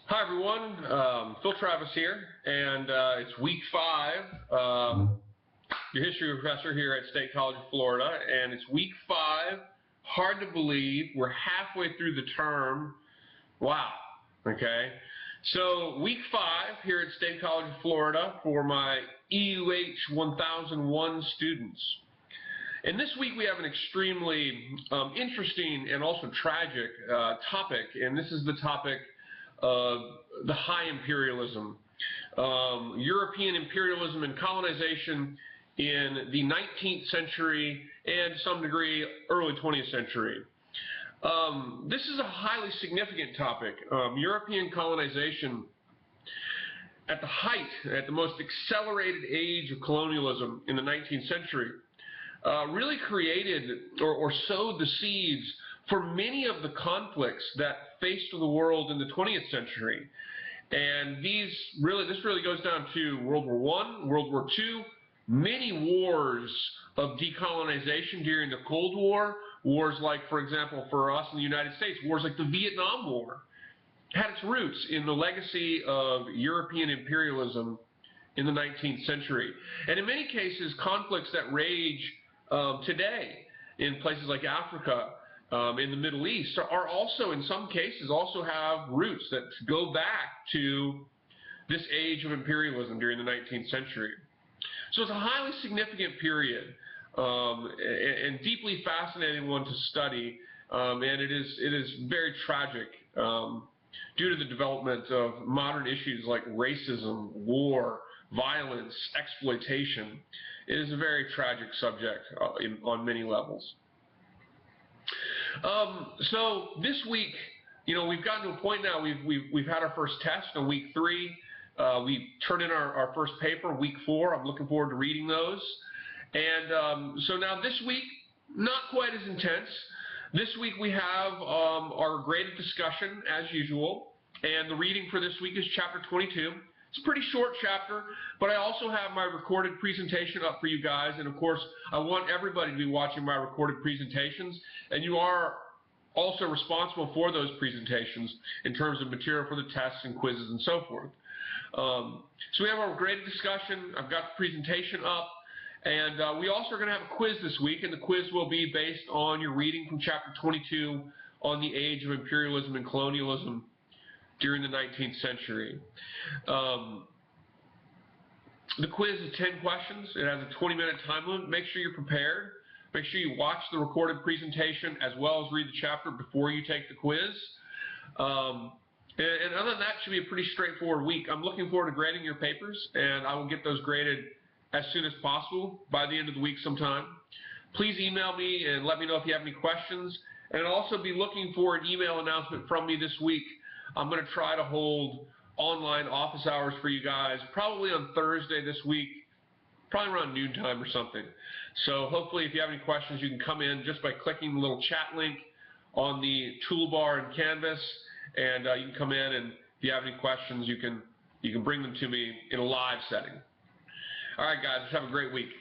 Hi everyone, Phil Travis here, and it's week 5, your history professor here at State College of Florida, and it's week 5, hard to believe, we're halfway through the term, wow, okay, so week 5 here at State College of Florida for my EUH 1001 students. And this week we have an extremely interesting and also tragic topic, and this is the topic of the high imperialism, European imperialism and colonization in the 19th century and to some degree early 20th century. This is a highly significant topic. European colonization at the height, at the most accelerated age of colonialism in the 19th century, really created or sowed the seeds for many of the conflicts that faced the world in the 20th century. And this really goes down to World War I, World War II, many wars of decolonization during the Cold War, wars like, for example, for us in the United States, wars like the Vietnam War, had its roots in the legacy of European imperialism in the 19th century. And in many cases, conflicts that rage today in places like Africa, in the Middle East, are also, in some cases, also have roots that go back to this age of imperialism during the 19th century. So it's a highly significant period and deeply fascinating one to study, and it is very tragic due to the development of modern issues like racism, war, violence, exploitation. It is a very tragic subject on many levels. So this week, we've gotten to a point now. We've had our first test on week 3. We turned in our first paper, week 4. I'm looking forward to reading those. And so now this week, not quite as intense. This week we have our graded discussion as usual, and the reading for this week is chapter 22. It's a pretty short chapter, but I also have my recorded presentation up for you guys, and of course I want everybody to be watching my recorded presentations, and you are also responsible for those presentations in terms of material for the tests and quizzes and so forth. So we have our graded discussion. I've got the presentation up, and we also are going to have a quiz this week, and the quiz will be based on your reading from chapter 22 on the age of imperialism and colonialism during the 19th century. The quiz is 10 questions. It has a 20-minute time limit. Make sure you're prepared. Make sure you watch the recorded presentation as well as read the chapter before you take the quiz. And other than that, it should be a pretty straightforward week. I'm looking forward to grading your papers, and I will get those graded as soon as possible by the end of the week sometime. Please email me and let me know if you have any questions. And I'll also be looking for an email announcement from me this week. I'm going to try to hold online office hours for you guys, probably on Thursday this week, probably around noontime or something. So hopefully if you have any questions, you can come in just by clicking the little chat link on the toolbar in Canvas, and you can come in, and if you have any questions, you can bring them to me in a live setting. All right, guys, have a great week.